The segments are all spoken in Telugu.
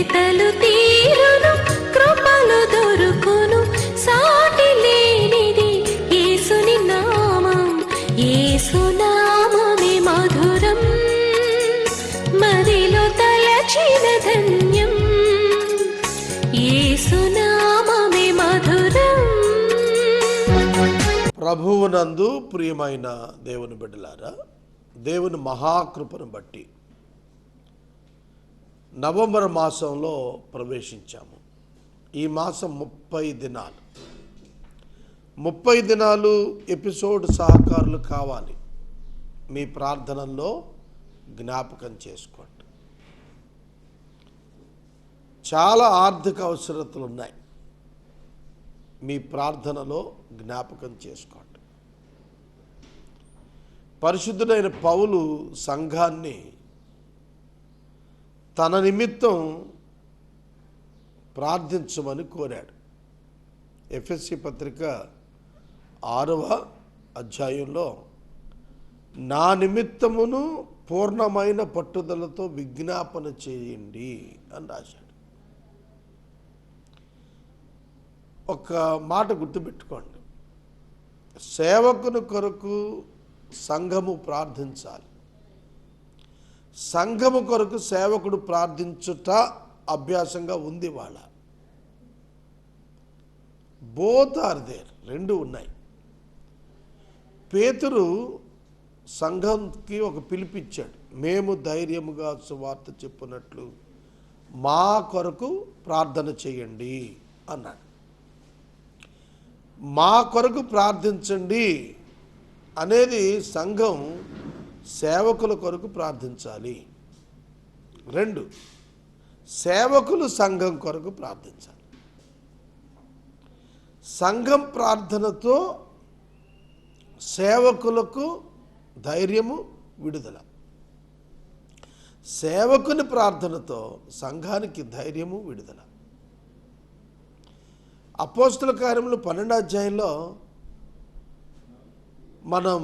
వెతలు తీరును, కృపలు దొరుకును, సాటి లేనిది యేసుని నామం. యేసునామమే మధురం, మదిలో తలచిన ధన్యం. యేసునామమే మధురం. ప్రభువునందు ప్రియమైన దేవుని బిడ్డలారా, దేవుని మహాకృపను బట్టి నవంబర్ మాసంలో ప్రవేశించాము. ఈ మాసం 30 దినాలు. 30 దినాలు ఎపిసోడ్ సహకారులు కావాలి. మీ ప్రార్థనల్లో జ్ఞాపకం చేసుకోండి. చాలా ఆర్థిక అవసరతలు ఉన్నాయి. మీ ప్రార్థనలో జ్ఞాపకం చేసుకోండి. పరిశుద్ధుడైన పౌలు సంఘాన్ని తన నిమిత్తం ప్రార్థించమని కోరాడు. ఎఫెసీ పత్రిక 6వ అధ్యాయంలో నా నిమిత్తమును పూర్ణమైన పట్టుదలతో విజ్ఞాపన చేయండి అని రాశాడు. ఒక మాట గుర్తుపెట్టుకోండి, సేవకుని కొరకు సంఘము ప్రార్థించాలి. సంఘము కొరకు సేవకుడు ప్రార్థించుట అభ్యాసంగా ఉంది. వాళ్ళ బోత్ ఆర్ దేర్, రెండు ఉన్నాయి. పేతురు సంఘంకి ఒక పిలిపిచ్చాడు, మేము ధైర్యముగా సువార్త చెప్పునట్లు మా కొరకు ప్రార్థన చేయండి అన్నాడు. మా కొరకు ప్రార్థించండి అనేది సంఘం సేవకుల కొరకు ప్రార్థించాలి. 2, సేవకులు సంఘం కొరకు ప్రార్థించాలి. సంఘం ప్రార్థనతో సేవకులకు ధైర్యము, విడుదల. సేవకుని ప్రార్థనతో సంఘానికి ధైర్యము, విడుదల. అపోస్తల కార్యములు 12వ అధ్యాయంలో మనం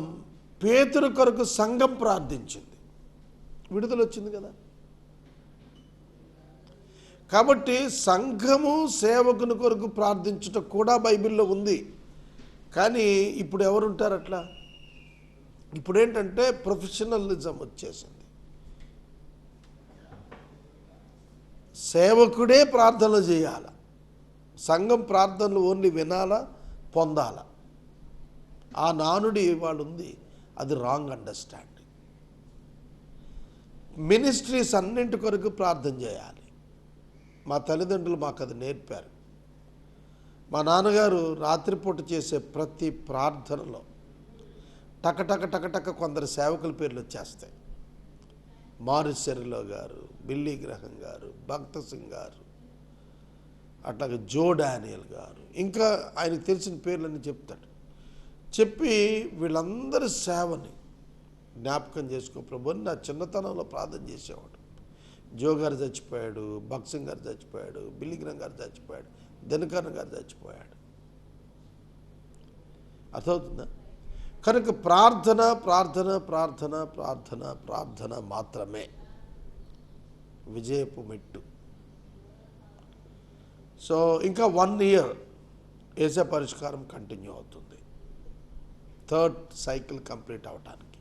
పేతురు కొరకు సంఘం ప్రార్థించింది, విడుదల వచ్చింది కదా. కాబట్టి సంఘము సేవకుని కొరకు ప్రార్థించుట కూడా బైబిల్లో ఉంది. కానీ ఇప్పుడు ఎవరుంటారు అట్లా? ఇప్పుడేంటంటే ప్రొఫెషనలిజం వచ్చేసింది. సేవకుడే ప్రార్థనలు చేయాల, సంఘం ప్రార్థనలు ఓన్లీ వినాలా, పొందాలా. ఆ నానుడి వాళ్ళు ఉంది, అది రాంగ్ అండర్స్టాండింగ్. మినిస్ట్రీస్ అన్నింటి కొరకు ప్రార్థన చేయాలి. మా తల్లిదండ్రులు మాకు అది నేర్పారు. మా నాన్నగారు రాత్రిపూట చేసే ప్రతి ప్రార్థనలో టకటక టకటక కొందరు సేవకుల పేర్లు వచ్చేస్తాయి. మారిస్ సెరిలో గారు, బిల్లీ గ్రహం గారు, భక్త సింగ్ గారు, అట్లాగే జో డానియల్ గారు, ఇంకా ఆయనకు తెలిసిన పేర్లన్నీ చెప్తాడు. చెప్పి వీళ్ళందరి సేవని జ్ఞాపకం చేసుకో ప్రభు అని నా చిన్నతనంలో ప్రార్థన చేసేవాడు. జో గారు చచ్చిపోయాడు, భక్త్ సింగ్ గారు చచ్చిపోయాడు, బిల్లిగ్రం గారు చచ్చిపోయాడు, దినకరన్ గారు చచ్చిపోయాడు. అర్థమవుతుందా? కనుక ప్రార్థన ప్రార్థన ప్రార్థన ప్రార్థన ప్రార్థన మాత్రమే విజయపు మెట్టు. సో ఇంకా 1 ఇయర్ ఏసే పరిష్కారం కంటిన్యూ అవుతుంది, 3rd సైకిల్ కంప్లీట్ అవటానికి.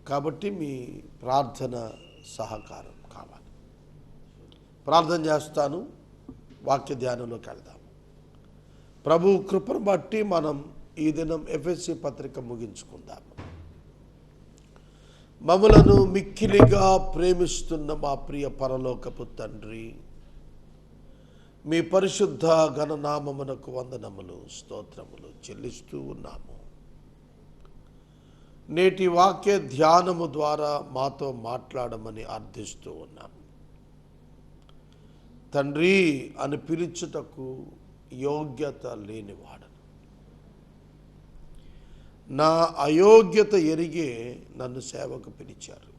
కాబట్టి మీ ప్రార్థన సహకారం కావాలి. ప్రార్థన చేస్తాను, వాక్య ధ్యానంలోకి వెళ్దాం. ప్రభు కృపను బట్టి మనం ఈ దినం ఎఫెసీ పత్రిక ముగించుకుందాము. మమ్మలను మిక్కిలిగా ప్రేమిస్తున్న మా ప్రియ పరలోకపు తండ్రి, మీ పరిశుద్ధ ఘననామమునకు వందనములు, స్తోత్రములు చెల్లిస్తూ ఉన్నాము. నేటి వాక్య ధ్యానము ద్వారా మాతో మాట్లాడమని అర్థిస్తూ ఉన్నాము. తండ్రి అని పిలుచుటకు యోగ్యత లేనివాడను. నా అయోగ్యత ఎరిగే నన్ను సేవకు పిలిచారు.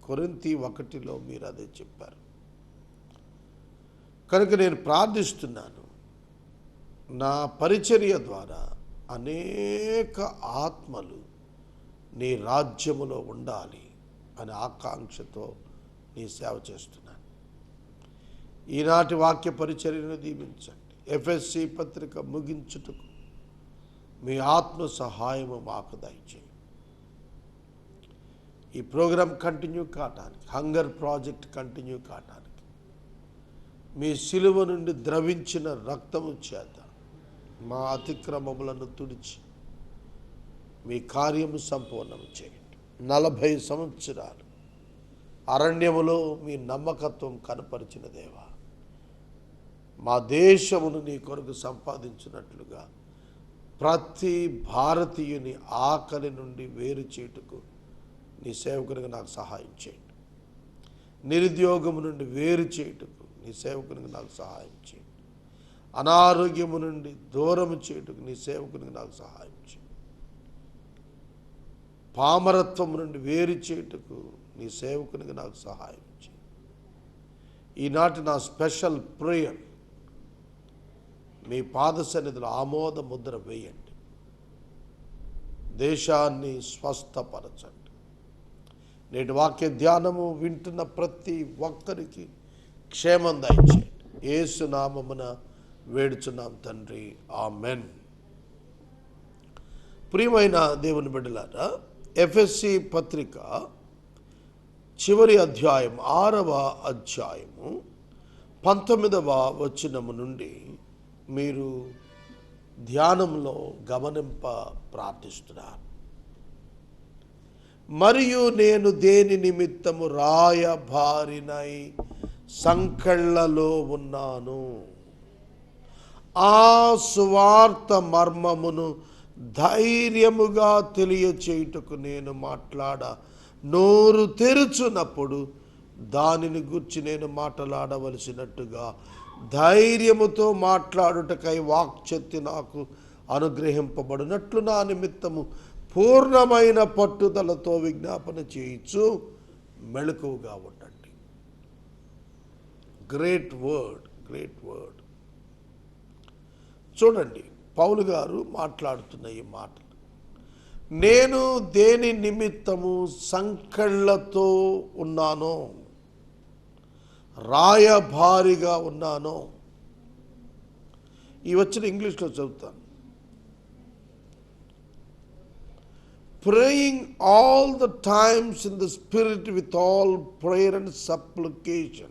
కొరింథీ 1లో మీరు అదే చెప్పారు. కనుక నేను ప్రార్థిస్తున్నాను, నా పరిచర్య ద్వారా అనేక ఆత్మలు నీ రాజ్యములో ఉండాలి అనే ఆకాంక్షతో నీ సేవ చేస్తున్నాను. ఈనాటి వాక్య పరిచర్యను దీవించండి. ఎఫ్ఎస్సి పత్రిక ముగించుటకు మీ ఆత్మ సహాయము మాకు దయచేయండి. ఈ ప్రోగ్రాం కంటిన్యూ కావటానికి, హంగర్ ప్రాజెక్ట్ కంటిన్యూ కావటానికి మీ శిలువ నుండి ద్రవించిన రక్తము చేత మా అతిక్రమములను తుడిచి మీ కార్యము సంపూర్ణం చేయండి. 40 సంవత్సరాలు అరణ్యములో మీ నమ్మకత్వం కనపరిచిన దేవా, మా దేశమును నీ కొరకు సంపాదించినట్లుగా ప్రతి భారతీయుని ఆకలి నుండి వేరు చేయుటకు నీ సేవకునిగా నాకు సహాయం చేయండి. నిరుద్యోగము నుండి వేరు చేయుటకు నీ సేవకునిగా నాకు సహాయం చేయండి. అనారోగ్యము నుండి దూరము చేయుటకు నీ సేవకునిగా నాకు సహాయం చేయండి. పామరత్వం నుండి వేరు చేయుటకు నీ సేవకునిగా నాకు సహాయం చేయండి. ఈనాటి నా స్పెషల్ ప్రేయర్ మీ పాద సన్నిధిలో ఆమోద ముద్ర వేయండి. దేశాన్ని స్వస్థపరచండి. నేటి వాక్య ధ్యానము వింటున్న ప్రతి ఒక్కరికి క్షేమం దయచేయండి. యేసు నామమున వేడుచున్నాం తండ్రి, ఆమెన్. ప్రియమైన దేవుని బిడ్డలారా, ఎఫ్ఎస్సి పత్రిక చివరి అధ్యాయం 6వ అధ్యాయము 19వ వచనము నుండి మీరు ధ్యానంలో గమనింప ప్రార్థిస్తున్నారు. మరియు నేను దేని నిమిత్తము రాయబారినై సంకెళ్లలో ఉన్నాను, ఆ సువార్త మర్మమును ధైర్యముగా తెలియచేయుటకు నేను నోరు తెరుచున్నప్పుడు దానిని గురించి నేను మాట్లాడవలసినట్టుగా ధైర్యముతో మాట్లాడుటకై వాక్శక్తి నాకు అనుగ్రహింపబడినట్లు నా నిమిత్తము పూర్ణమైన పట్టుదలతో విజ్ఞాపన చేయించు మెళకువగా ఉండండి. Great word, great word. చూడండి, పౌలు గారు మాట్లాడుతున్న ఈ మాటలు, నేను దేని నిమిత్తము సంకెళ్లతో ఉన్నానో, రాయబారిగా ఉన్నానో. ఈ వచ్చిన ఇంగ్లీష్లో చదువుతాను. Praying all the times in the Spirit with all prayer and supplication,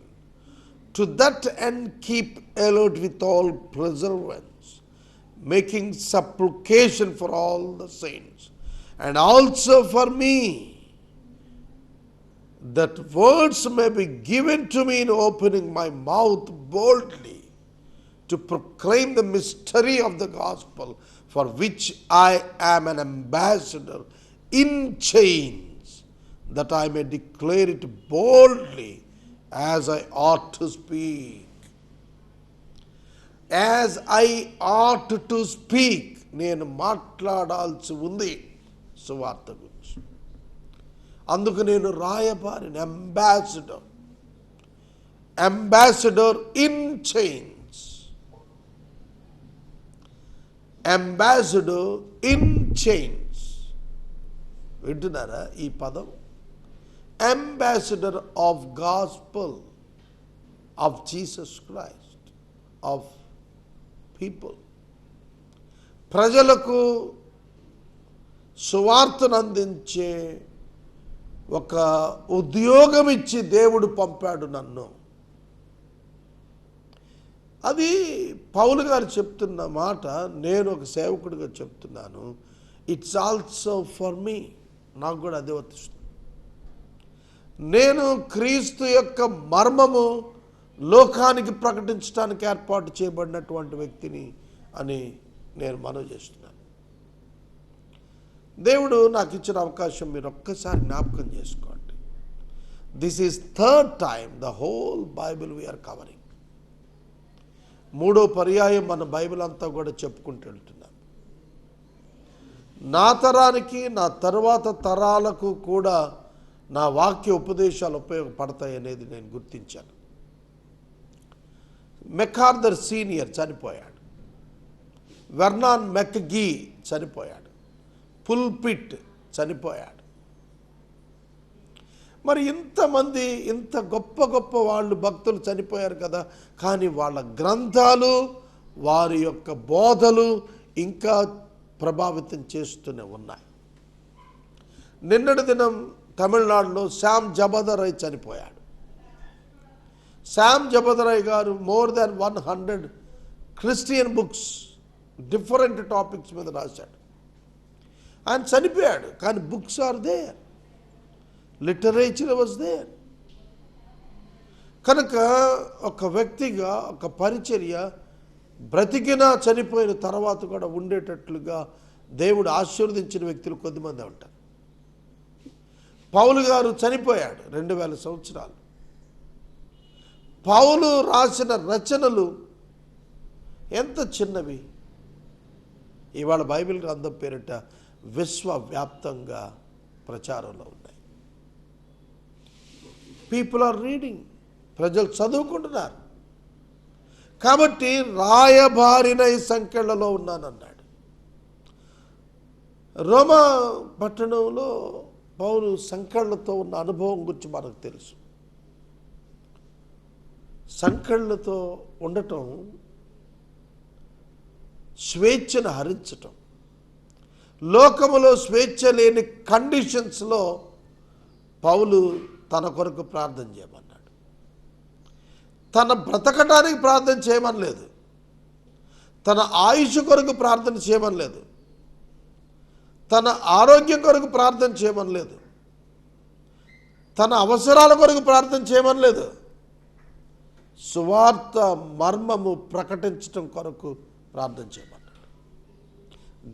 to that end keep alert with all perseverance, making supplication for all the saints, and also for me, that words may be given to me in opening my mouth boldly to proclaim the mystery of the gospel, for which I am an ambassador in chains, that I may declare it boldly as I ought to speak. As I ought to speak, నేను మాట్లాడాల్సి ఉంది సువార్త గురించి. అందుకు నేను రాయబారిని, ambassador in chains. Ambassador in chains. వింటున్నారా ఈ పదం? Ambassador of gospel of Jesus Christ, of people. ప్రజలకు సువార్తను అందించే ఒక ఉద్యోగం ఇచ్చి దేవుడు పంపాడు నన్ను. అది పౌలు గారు చెప్తున్న మాట, నేను ఒక సేవకుడిగా చెప్తున్నాను. It's also for me. నాకు కూడా అదే వర్తిస్తుంది. నేను క్రీస్తు యొక్క మర్మము లోకానికి ప్రకటించడానికి ఏర్పాటు చేయబడినటువంటి వ్యక్తిని అని నేను మనవి చేస్తున్నాను. దేవుడు నాకు ఇచ్చిన అవకాశం మీరు ఒక్కసారి జ్ఞాపకం చేసుకోండి. This is 3rd time the whole Bible we are covering. 3వ పర్యాయం మన బైబిల్ అంతా కూడా చెప్పుకుంటూ వెళ్తున్నాం. నా తరానికి, నా తరువాత తరాలకు కూడా నా వాక్య ఉపదేశాలు ఉపయోగపడతాయి అనేది నేను గుర్తించాను. మెకార్థర్ సీనియర్ చనిపోయాడు. వెర్నాన్ మెక్గీ చనిపోయాడు. పుల్పిట్ చనిపోయాడు. మరి ఇంతమంది ఇంత గొప్ప గొప్ప వాళ్ళు భక్తులు చనిపోయారు కదా, కానీ వాళ్ళ గ్రంథాలు వారి యొక్క బోధలు ఇంకా ప్రభావితం చేస్తూనే ఉన్నాయి. నిన్నటి దినం తమిళనాడులో శ్యామ్ జబదరాయ్ చనిపోయాడు. శ్యామ్ జబదరాయ్ గారు more than 100 Christian books different topics మీద రాశాడు. ఆయన చనిపోయాడు, కానీ books are there, literature was there. కనుక ఒక వ్యక్తిగా ఒక పరిచర్య బ్రతికినా చనిపోయిన తర్వాత కూడా ఉండేటట్లుగా దేవుడు ఆశీర్వదించిన వ్యక్తులు కొద్దిమంది ఉంటారు. పౌలు గారు చనిపోయాడు 2000 సంవత్సరాలు. పౌలు రాసిన రచనలు ఎంత చిన్నవి, ఇవాళ బైబిల్ గ్రంథం పేరిట విశ్వవ్యాప్తంగా ప్రచారంలో ఉన్నాయి. పీపుల్ ఆర్ రీడింగ్, ప్రజలు చదువుకుంటున్నారు. కాబట్టి రాయబారిన ఈ సంఖ్యలలో ఉన్నానన్నాడు. రోమా పట్టణంలో పౌలు సంఖ్యలతో ఉన్న అనుభవం గురించి మనకు తెలుసు. సంఖ్యలతో ఉండటం స్వేచ్ఛను హరించటం, లోకములో స్వేచ్ఛ లేని కండిషన్స్లో పౌలు తన కొరకు ప్రార్థన చేయమన్నాడు. తన బ్రతకటానికి ప్రార్థన చేయమని లేదు, తన ఆయుష్ కొరకు ప్రార్థన చేయమని లేదు, తన ఆరోగ్యం కొరకు ప్రార్థన చేయమని లేదు, తన అవసరాల కొరకు ప్రార్థన చేయమని లేదు, సువార్త మర్మము ప్రకటించటం కొరకు ప్రార్థన చేయమన్నాడు.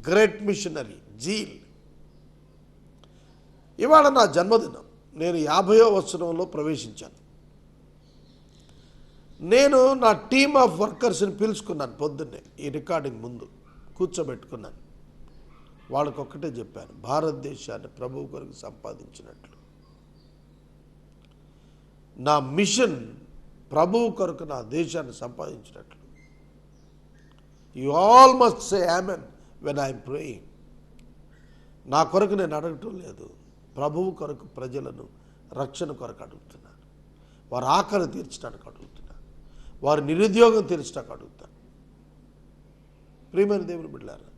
Great missionary zeal. ఇవాళ నా జన్మదినం. నేను 50వ వచనంలో ప్రవేశించాను. నేను నా టీమ్ ఆఫ్ వర్కర్స్ని పిలుచుకున్నాను. పొద్దున్నే ఈ రికార్డింగ్ ముందు కూర్చోబెట్టుకున్నాను. వాళ్ళకొక్కటే చెప్పాను, భారతదేశాన్ని ప్రభువు కొరకు సంపాదించినట్లు నా మిషన్ ప్రభువు కొరకు నా దేశాన్ని సంపాదించినట్లు. You all must say amen when I'm praying. నా కొరకు నేను అడగటం లేదు, ప్రభువు కొరకు ప్రజలను రక్షణ కొరకు అడుగుతున్నాను. వారి ఆకలి తీర్చడానికి అడుగుతున్నాను, వారి నిరుద్యోగం తీర్చడానికి అడుగుతాను. ప్రియమైన దేవుని బిడ్డలారా,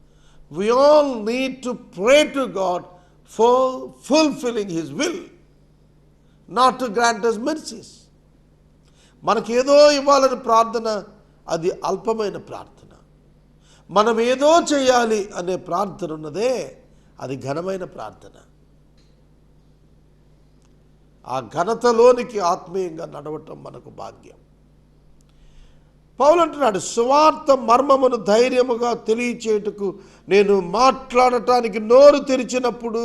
we all need to pray to God for fulfilling His will, not to grant us mercies. మనకేదో ఇవ్వాలని ప్రార్థన అది అల్పమైన ప్రార్థన. మనం ఏదో చేయాలి అనే ప్రార్థన ఉన్నదే అది ఘనమైన ప్రార్థన. ఆ ఘనతలోనికి ఆత్మీయంగా నడవటం మనకు భాగ్యం. పౌలు అంటున్నాడు, సువార్త మర్మమును ధైర్యముగా తెలియచేయుటకు నేను మాట్లాడటానికి నోరు తెరిచినప్పుడు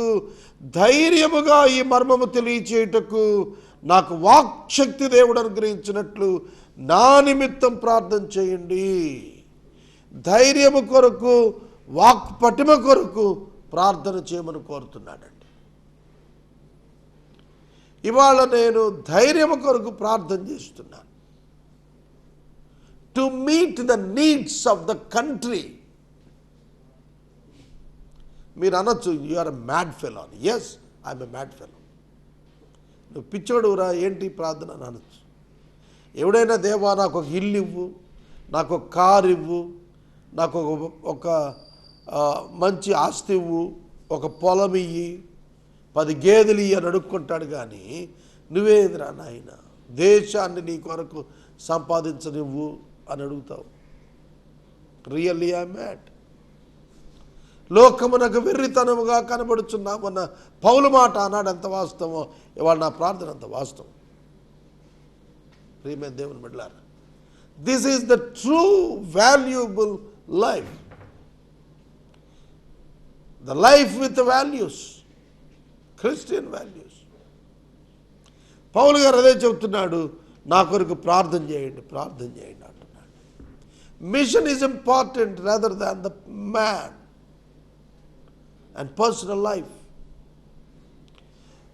ధైర్యముగా ఈ మర్మము తెలియచేయుటకు నాకు వాక్శక్తి దేవుడు అనుగ్రహించినట్లు నా నిమిత్తం ప్రార్థన చేయండి. ధైర్యము కొరకు, వాక్ పటిమ కొరకు ప్రార్థన చేయమని కోరుతున్నాడండి. ఇవాళ నేను ధైర్యము కొరకు ప్రార్థన చేస్తున్నాను. To meet the needs of the country. మీరు అనొచ్చు, you are a mad fellow. Yes, I'm a mad fellow. నువ్వు పిచ్చోడురా, ఏంటి ప్రార్థన అని అనొచ్చు. ఎవడైనా దేవా నాకు ఒక ఇల్లు ఇవ్వు, నాకు ఒక కారు ఇవ్వు, నాకు ఒక మంచి ఆస్తి ఇవ్వు, ఒక పొలం ఇయ్యి, 10 గేదెలు ఇయ్యి అని అడుక్కుంటాడు. కానీ నువ్వేదిరా నాయన దేశాన్ని నీ కొరకు సంపాదించనివ్వు అని అడుగుతావు. Really I mad. లోకమునకు వెర్రితనముగా కనబడుచున్నామన్న పౌలు మాట అన్నాడు ఎంత వాస్తవమో ఇవాళ నా ప్రార్థన అంత వాస్తవం. ప్రియమైన దేవుని బిడ్డలారా, this is the true valuable life, the life with values, Christian values. Paul గారు అదే చెబుతున్నాడు, నా కొరకు ప్రార్థన చేయండి, ప్రార్థన చేయండి అంటున్నాడు. Mission is important rather than the man and personal life.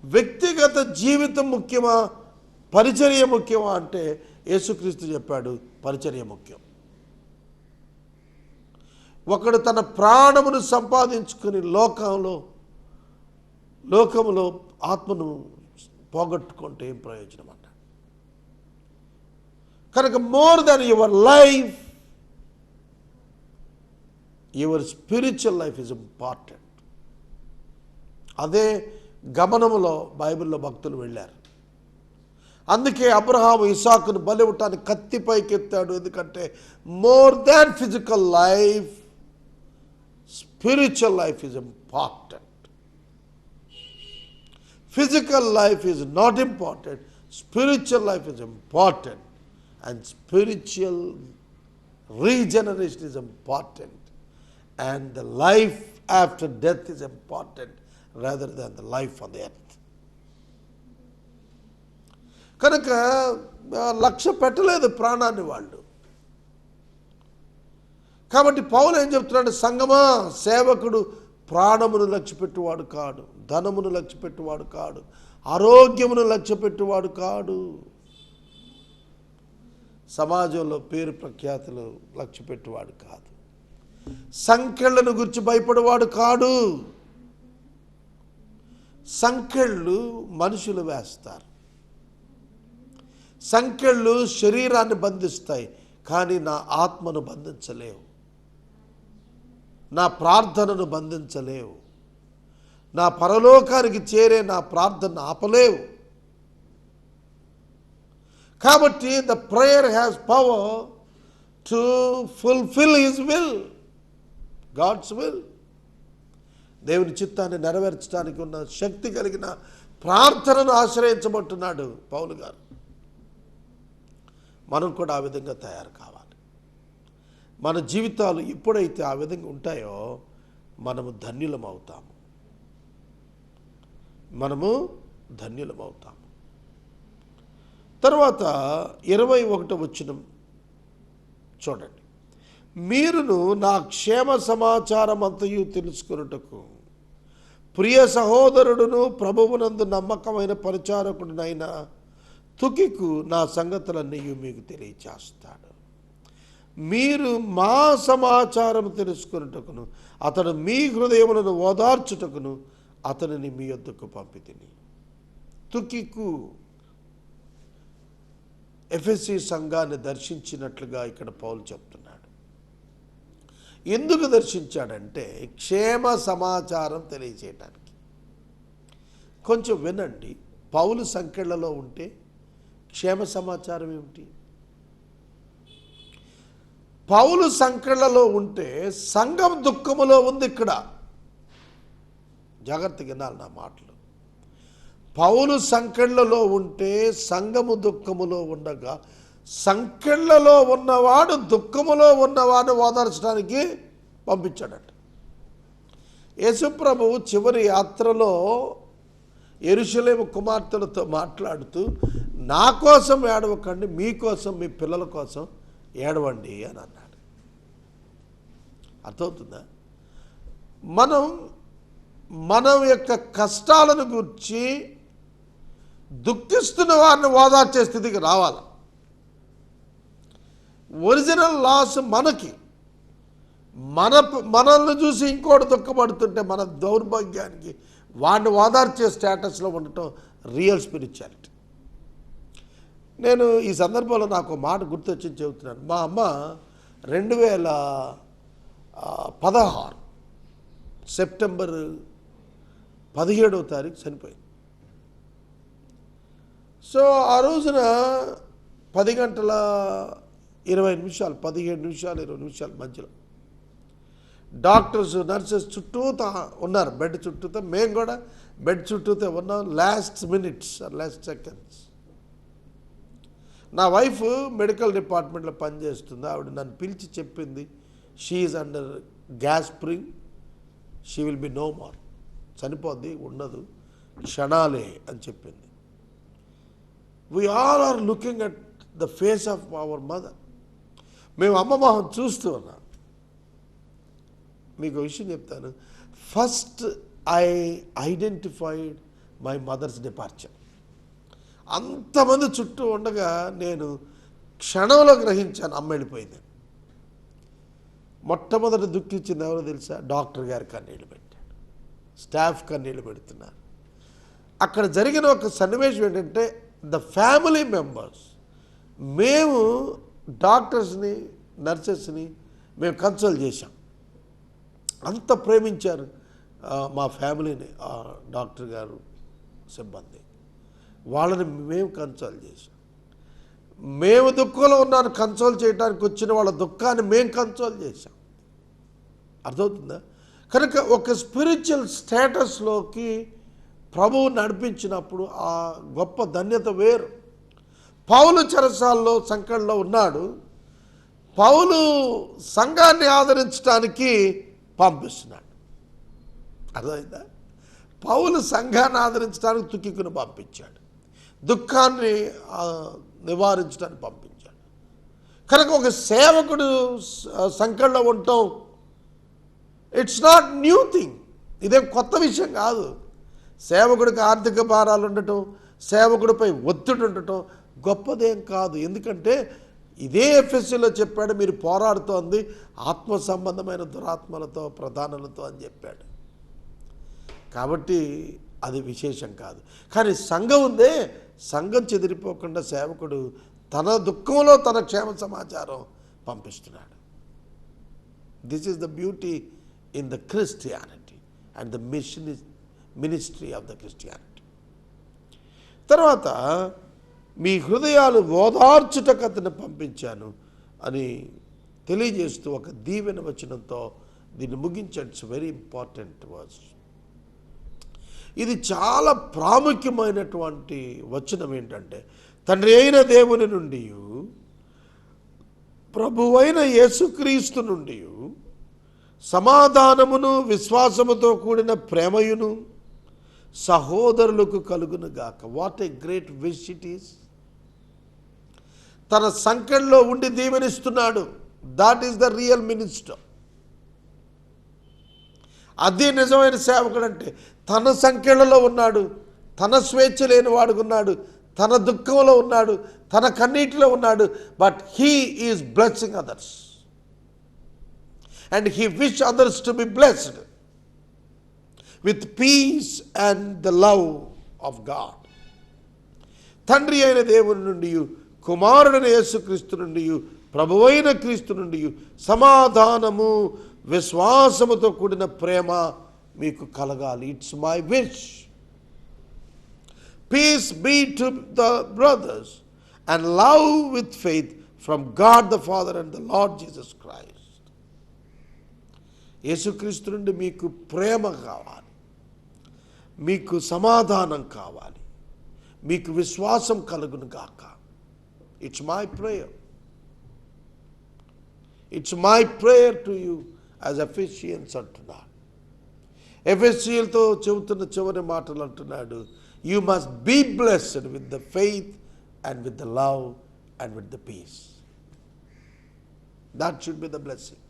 వ్యక్తిగత జీవితం ముఖ్యమా, పరిచర్య ముఖ్యమా అంటే యేసుక్రీస్తు చెప్పాడు, పరిచర్య ముఖ్యం. ఒకడు తన ప్రాణమును సంపాదించుకుని లోకములో ఆత్మను పోగొట్టుకుంటే ఏం ప్రయోజనం అన్నాడు. కనుక more than your life, your spiritual life is important. అదే గమనంలో బైబిల్లో భక్తులు వెళ్ళారు. అందుకే అబ్రహాము ఇసాకును బలి ఇవ్వటానికి కత్తి పైకెత్తాడు. ఎందుకంటే more than physical life, spiritual life is important. Physical life is not important, spiritual life is important. And spiritual regeneration is important. And the life after death is important rather than the life on the earth. కనుక లక్ష్య పెట్టలేదు ప్రాణాన్ని వాళ్ళు. కాబట్టి పౌలు ఏం చెప్తున్నాడు? సంగమా, సేవకుడు ప్రాణమును లక్ష్యపెట్టువాడు కాడు, ధనమును లక్ష్యపెట్టువాడు కాడు, ఆరోగ్యమును లక్ష్యపెట్టువాడు కాడు, సమాజంలో పేరు ప్రఖ్యాతులు లక్ష్యపెట్టువాడు కాదు, సంకెళ్లను గురించి భయపడేవాడు కాడు. సంకెళ్ళు మనుషులు వేస్తారు, సంకెళ్ళు శరీరాన్ని బంధిస్తాయి, కానీ నా ఆత్మను బంధించలేవు, నా ప్రార్థనను బంధించలేవు, నా పరలోకానికి చేరే నా ప్రార్థన ఆపలేవు. కాబట్టి the prayer has power to fulfil his will, God's will. దేవుని చిత్తాన్ని నెరవేర్చడానికి ఉన్న శక్తి కలిగిన ప్రార్థనను ఆశ్రయించబట్టున్నాడు పౌలు గారు. మనం కూడా ఆ విధంగా తయారు కావాలి. మన జీవితాలు ఎప్పుడైతే ఆ విధంగా ఉంటాయో మనము ధన్యులమవుతాము, మనము ధన్యులమవుతాము. తర్వాత 21వ వచనం చూడండి. మీరును నా క్షేమ సమాచారం అంతయు తెలుసుకొనుటకు ప్రియ సహోదరుడును ప్రభువునందు నమ్మకమైన పరిచారకుడునైన తుకికు నా సంగతులన్నీ మీకు తెలియచేస్తాడు. మీరు మా సమాచారం తెలుసుకొనుటకును అతడు మీ హృదయములను ఓదార్చుటకును అతనిని మీ యొద్దకు పంపితిని. తుకికు ఎఫెసీ సంఘాన్ని దర్శించినట్లుగా ఇక్కడ పౌలు చెప్తున్నాడు. ఎందుకు దర్శించాడంటే క్షేమ సమాచారం తెలియచేయటానికి. కొంచెం వినండి, పౌలు సంకెళ్లలో ఉంటే క్షేమ సమాచారం ఏమిటి? పౌలు సంకెళ్లలో ఉంటే సంఘం దుఃఖములో ఉంది. ఇక్కడ జాగ్రత్తగా వినాలి నా మాటలు. పౌలు సంకెళ్లలో ఉంటే సంఘము దుఃఖములో ఉండగా సంకెళ్లలో ఉన్నవాడు దుఃఖములో ఉన్నవాడు ఓదార్చడానికి పంపించాడట. యేసుప్రభువు చివరి యాత్రలో యెరూషలేము కుమార్తెలతో మాట్లాడుతూ నా కోసం ఏడవకండి, మీకోసం మీ పిల్లల కోసం ఏడవండి అని అన్నాడు. అర్థమవుతుందా? మనం యొక్క కష్టాలను గురించి దుఃఖిస్తున్న వారిని ఓదార్చే స్థితికి రావాలి. ఒరిజినల్ లాస్ మనకి, మనల్ని చూసి ఇంకోటి దుఃఖపడుతుంటే మన దౌర్భాగ్యానికి వాడిని ఓదార్చే స్టేటస్లో ఉండటం రియల్ స్పిరిచువాలిటీ. నేను ఈ సందర్భంలో నాకు మాట గుర్తొచ్చి చెబుతున్నాను. మా అమ్మ 2016 సెప్టెంబర్ 17వ తారీఖు చనిపోయింది. సో ఆ రోజున 10 గంటల 20 నిమిషాలు 17 నిమిషాలు 20 నిమిషాల మధ్యలో డాక్టర్స్ నర్సెస్ చుట్టూతా ఉన్నారు, బెడ్ చుట్టూతా. మేము కూడా బెడ్ చుట్టూతా ఉన్నాం. Last minutes last seconds. నా వైఫ్ మెడికల్ డిపార్ట్మెంట్లో పనిచేస్తుంది. ఆవిడ నన్ను పిలిచి చెప్పింది, she is under gasping, she will be no more, చనిపోద్ది, ఉండదు, క్షణాలే అని చెప్పింది. We all are looking at the face of our mother. మేము అమ్మ మొహం చూస్తూ ఉన్నాం. మీకు విషయం చెప్తాను. First I identified my mother's departure. అంతమంది చుట్టూ ఉండగా నేను క్షణంలో గ్రహించాను అమ్మ వెళ్ళిపోయింది. మొట్టమొదటి దుఃఖించింది ఎవరో తెలుసా? డాక్టర్ గారు కన్నీళ్ళు పెట్టాడు, స్టాఫ్ కన్నీళ్ళు పెడుతున్నారు. అక్కడ జరిగిన ఒక సన్నివేశం ఏంటంటే ద ఫ్యామిలీ మెంబర్స్, మేము డాక్టర్స్ని నర్సెస్ని మేము కన్సల్ట్ చేశాం. అంత ప్రేమించారు మా ఫ్యామిలీని ఆ డాక్టర్ గారు సిబ్బంది. వాళ్ళని మేము కన్సల్ట్ చేశాం. మేము దుఃఖంలో ఉన్నాను కన్సోల్ చేయడానికి వచ్చిన వాళ్ళ దుఃఖాన్ని మేము కన్సోల్ చేశాం. అర్థమవుతుందా? కనుక ఒక స్పిరిచువల్ స్టేటస్లోకి ప్రభువు నడిపించినప్పుడు ఆ గొప్ప ధన్యత వేరు. పౌలు చెరసాల్లో సంకటంలో ఉన్నాడు. పౌలు సంఘాన్ని ఆదరించడానికి పంపిస్తున్నాడు. అర్థమైందా? పౌలు సంఘాన్ని ఆదరించడానికి తుకికును పంపించాడు, దుఃఖాన్ని నివారించడానికి పంపించాడు. కనుక ఒక సేవకుడు సంకటంలో ఉండటం ఇట్స్ నాట్ న్యూ థింగ్, ఇదేం కొత్త విషయం కాదు. సేవకుడికి ఆర్థిక భారాలు ఉండటం, సేవకుడిపై ఒత్తిడి ఉండటం గొప్పదేం కాదు. ఎందుకంటే ఇదే ఎఫ్ఎస్సీలో చెప్పాడు, మీరు పోరాడుతోంది ఆత్మ సంబంధమైన దురాత్మలతో ప్రధానులతో అని చెప్పాడు. కాబట్టి అది విశేషం కాదు. కానీ సంఘం ఉందే, సంఘం చెదిరిపోకుండా సేవకుడు తన దుఃఖంలో తన క్షేమ సమాచారం పంపిస్తున్నాడు. This is the beauty in the Christianity and the ministry of the Christianity. తర్వాత మీ హృదయాలు ఓదార్చుటకు అతను పంపించాను అని తెలియజేస్తూ ఒక దీవెన వచనంతో దీన్ని ముగించాడు. It's very important words. ఇది చాలా ప్రాముఖ్యమైనటువంటి వచనం. ఏంటంటే తండ్రి అయిన దేవుని నుండి, ప్రభువైన యేసుక్రీస్తు నుండి సమాధానమును విశ్వాసముతో కూడిన ప్రేమయును సహోదరులకు కలుగును గాక. What a great wish it is. తన సంఖ్యలో ఉండి దీవెనిస్తున్నాడు. That is the real minister. అదే నిజమైన సేవకుడు అంటే తన సంఖ్యలలో ఉన్నాడు, తన స్వేచ్ఛ లేని వాడుకున్నాడు, తన దుఃఖంలో ఉన్నాడు, తన కన్నీటిలో ఉన్నాడు. But he is blessing others and he wish others to be blessed with peace and the love of God. తండ్రి అయిన దేవుని నుండి, కుమారుడైన యేసుక్రీస్తు నుండి, ప్రభువైన క్రీస్తు నుండి సమాధానము విశ్వాసముతో కూడిన ప్రేమ మీకు కలగాలి. It's my wish. Peace be to the brothers and love with faith from God the Father and the Lord Jesus Christ. యేసుక్రీస్తు నుండి మీకు ప్రేమ కావాలి, మీకు సమాధానం కావాలి, మీకు విశ్వాసం కలుగును గాక. It's my prayer. It's my prayer to you as Ephesians అంటున్నాడు. ఎఫెసీయులతో చెబుతున్న చివరి మాటలు అంటున్నాడు, you must be blessed with the faith and with the love and with the peace. That should be the blessing.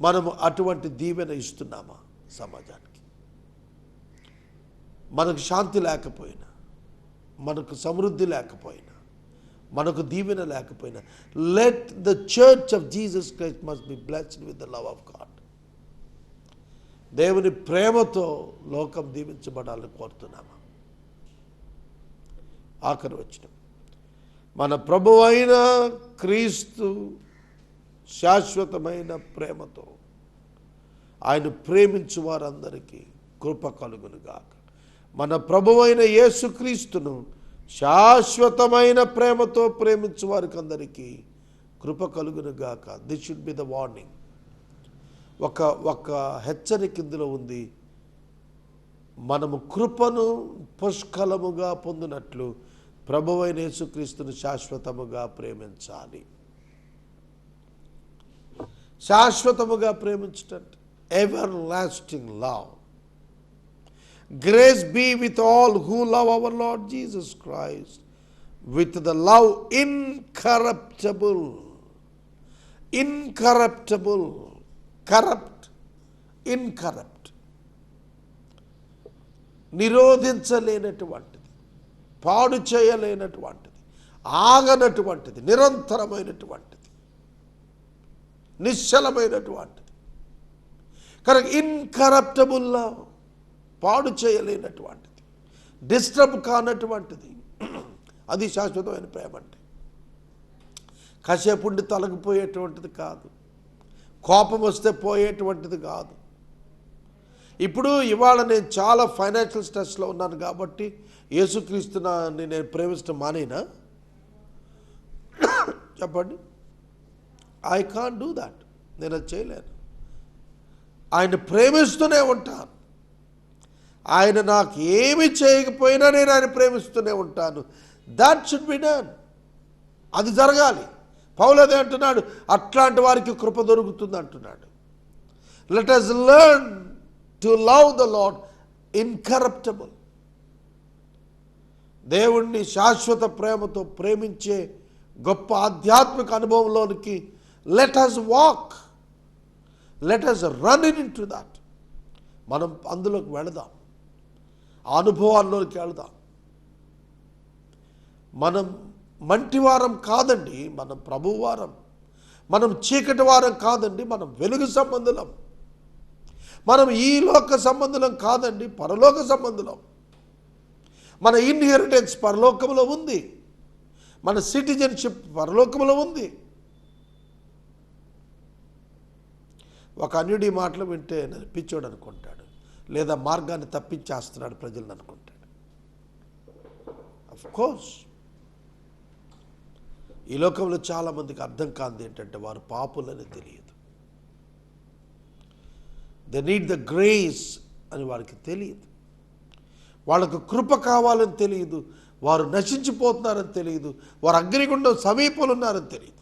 మనము అటువంటి దీవెన ఇస్తున్నామా సమాజానికి? మనకు శాంతి లేకపోయినా, మనకు సమృద్ధి లేకపోయినా, మనకు దీవెన లేకపోయినా, let the church of Jesus Christ must be blessed with the love of God. దేవుని ప్రేమతో లోకం దీవించబడాలని కోరుతున్నామా? ఆఖరి వచనం, మన ప్రభువైన క్రీస్తు శాశ్వతమైన ప్రేమతో ఆయన ప్రేమించు వారందరికీ కృప కలుగును గాక. మన ప్రభువైన యేసుక్రీస్తును శాశ్వతమైన ప్రేమతో ప్రేమించు వారికి అందరికీ కృప కలుగును గాక. This should be the warning. ఒక హెచ్చరిక ఇందులో ఉంది. మనము కృపను పుష్కలముగా పొందినట్లు ప్రభువైన యేసుక్రీస్తును శాశ్వతముగా ప్రేమించాలి. శాశ్వతముగా ప్రేమించటం, ever lasting love. Grace be with all who love our Lord Jesus Christ with the love incorruptible. Incorruptible. Corrupt. Incorrupt. నిరోధించలేనటువంటిది, పాడు చేయలేనటువంటిది, ఆగనటువంటిది, నిరంతరమైనటువంటిది, నిశ్చలమైనటువంటిది. కనుక ఇన్కరప్టబుల్ లవ్, పాడు చేయలేనటువంటిది, డిస్టర్బ్ కానటువంటిది. అది శాశ్వతమైన ప్రేమ అంటే. కాసేపు ఉండి తొలగిపోయేటువంటిది కాదు, కోపం వస్తే పోయేటువంటిది కాదు. ఇప్పుడు ఇవాళ నేను చాలా ఫైనాన్షియల్ స్ట్రెస్లో ఉన్నాను కాబట్టి యేసుక్రీస్తుని నేను ప్రేమించడం మానేనా? చెప్పండి. I can't do that. నేను అది చేయలేను. ఆయన ప్రేమిస్తూనే ఉంటాను. ఆయన నాకు ఏమి చేయకపోయినా నేను ఆయన ప్రేమిస్తూనే ఉంటాను. That should be done. అది జరగాలి. పౌలు అదే అంటున్నాడు, అట్లాంటి వారికి కృప దొరుకుతుంది అంటున్నాడు. Let us learn to love the Lord incorruptible. దేవుణ్ణి శాశ్వత ప్రేమతో ప్రేమించే గొప్ప ఆధ్యాత్మిక అనుభవంలోనికి let us walk, let us run into that. మనం అందులోకి వెళదాం, ఆ అనుభవాల్లోకి వెళదాం. మనం మంటివారం కాదండి, మనం ప్రభువారం. మనం చీకటి వారం కాదండి, మనం వెలుగు సంబంధులం. మనం ఈ లోక సంబంధులం కాదండి, పరలోక సంబంధులం. మన ఇన్హెరిటెన్స్ పరలోకంలో ఉంది, మన సిటిజన్షిప్ పరలోకంలో ఉంది. ఒక అన్యుడి మాటలు వింటే పిచ్చోడు అనుకుంటాడు, లేదా మార్గాన్ని తప్పించేస్తున్నాడు ప్రజలను అనుకుంటాడు. ఆఫ్ కోర్స్ ఈ లోకంలో చాలామందికి అర్థం కాదు ఏంటంటే వారు పాపులని తెలియదు. దే నీడ్ ద గ్రేస్ అని వారికి తెలియదు. వాళ్ళకు కృప కావాలని తెలియదు. వారు నశించిపోతున్నారని తెలియదు. వారు అగ్నిగుండం సమీపంలో ఉన్నారని తెలియదు.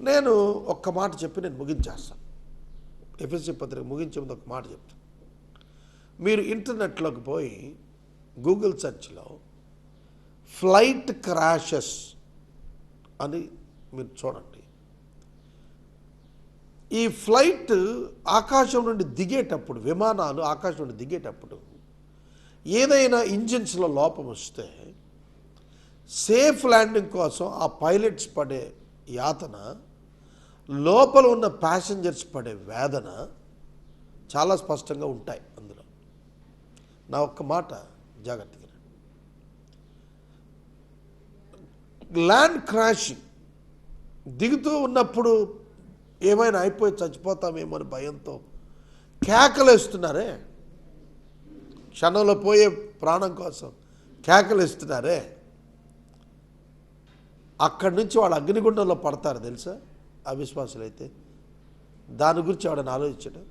నేను ఒక్క మాట చెప్పి నేను ముగించేస్తాను. ఎఫ్ఎస్సి పత్రిక ముగించే ముందు ఒక మాట చెప్తాను. మీరు ఇంటర్నెట్లోకి పోయి గూగుల్ సెర్చ్లో ఫ్లైట్ క్రాషెస్ అని మీరు చూడండి. ఈ ఫ్లైట్ ఆకాశం నుండి దిగేటప్పుడు, విమానాలు ఆకాశం నుండి దిగేటప్పుడు ఏదైనా ఇంజిన్స్లో లోపం వస్తే సేఫ్ ల్యాండింగ్ కోసం ఆ పైలట్స్ పడే యాతన, లోపల ఉన్న ప్యాసింజర్స్ పడే వేదన చాలా స్పష్టంగా ఉంటాయి అందులో. నా ఒక్క మాట జాగ్రత్తగా, ల్యాండ్ క్రాషింగ్ దిగుతూ ఉన్నప్పుడు ఏమైనా అయిపోయి చచ్చిపోతామేమో అని భయంతో కేకలేస్తున్నారే, క్షణంలో పోయే ప్రాణం కోసం కేకలేస్తున్నారే, అక్కడి నుంచి వాళ్ళు అగ్నిగుండంలో పడతారు తెలుసా అవిశ్వాసులైతే. దాని గురించి ఎవడని ఆలోచించడం.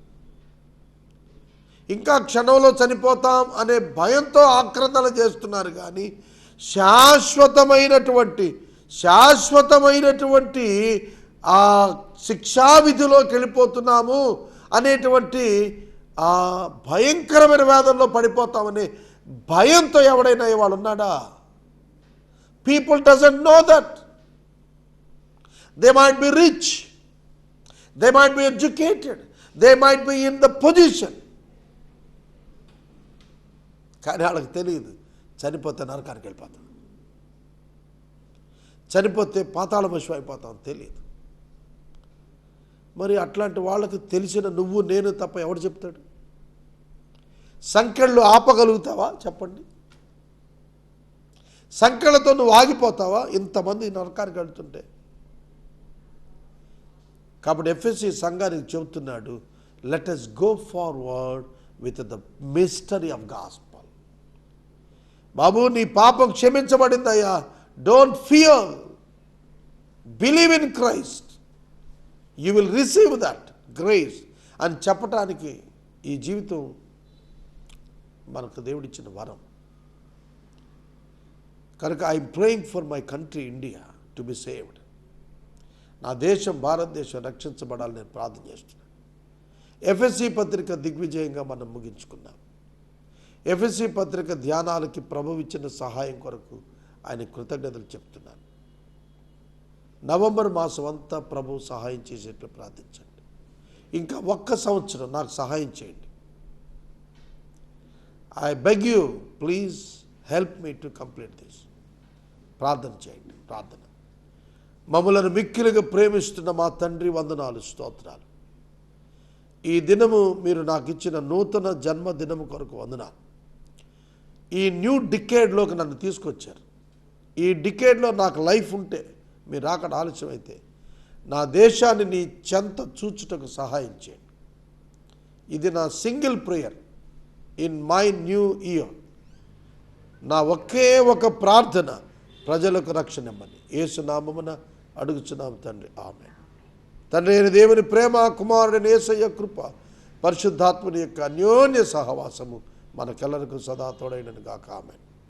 ఇంకా క్షణంలో చనిపోతాం అనే భయంతో ఆక్రందన చేస్తున్నారు కానీ శాశ్వతమైనటువంటి ఆ శిక్షావిధిలోకి వెళ్ళిపోతున్నాము అనేటువంటి ఆ భయంకరమైన వేదనలో పడిపోతామనే భయంతో ఎవడైనా ఇవాళ ఉన్నాడా? People doesn't know that. They might be rich, they might be educated, they might be in the position, కానీ వాళ్ళకి తెలియదు చనిపోతే నరకానికి వెళ్ళిపోతాం, చనిపోతే పాతాళ పశువు అయిపోతాం తెలియదు. మరి అట్లాంటి వాళ్ళకి తెలిసిన నువ్వు నేను తప్ప ఎవడు చెప్తాడు? సంకెళ్ళు ఆపగలుగుతావా చెప్పండి? సంకెళ్ళతో నువ్వు ఆగిపోతావా ఇంతమంది నరకానికి వెళ్తుంటే? కాబట్టి ఎఫ్ఎస్సి సంఘానికి చెబుతున్నాడు, let us go forward with the mystery of gospel. బాబు నీ పాపం క్షమించబడిందయ్యా, don't fear, believe in Christ, you will receive that grace అని చెప్పటానికి ఈ జీవితం మనకు దేవుడిచ్చిన వరం. కనుక I'm praying for my country India to be saved. నా దేశం భారతదేశం రక్షించబడాలని నేను ప్రార్థన చేస్తున్నాను. ఎఫ్ఎస్సి పత్రిక దిగ్విజయంగా మనం ముగించుకున్నాం. ఎఫ్ఎస్సి పత్రిక ధ్యానాలకి ప్రభు ఇచ్చిన సహాయం కొరకు ఆయన కృతజ్ఞతలు చెప్తున్నాను. నవంబర్ మాసం అంతా ప్రభు సహాయం చేసేట్లు ప్రార్థించండి. ఇంకా ఒక్క సంవత్సరం నాకు సహాయం చేయండి. I beg you, please help me to complete this. ప్రార్థన చేయండి. ప్రార్థన. మమ్మలను మిక్కిలిగా ప్రేమిస్తున్న మా తండ్రి, వందనాలు, స్తోత్రాలు. ఈ దినము మీరు నాకు ఇచ్చిన నూతన జన్మదినము కొరకు వందనాలు. ఈ న్యూ డికేడ్లోకి నన్ను తీసుకొచ్చారు. ఈ డికేడ్లో నాకు లైఫ్ ఉంటే, మీరు రాకడ ఆలస్యం అయితే, నా దేశాన్ని నీ చెంత చూచుటకు సహాయం చేయండి. ఇది నా single prayer in my new year. నా ఒకే ఒక ప్రార్థన, ప్రజలకు రక్షణ ఇమ్మని యేసు నామమున అడుగుచున్నాము తండ్రి, ఆమేన్. తండ్రి అయిన దేవుని ప్రేమ, కుమారుడైన యేసయ్య కృప, పరిశుద్ధాత్మని యొక్క అన్యోన్య సహవాసము మనకెల్లరకు సదా తోడైనను గాక, ఆమేన్.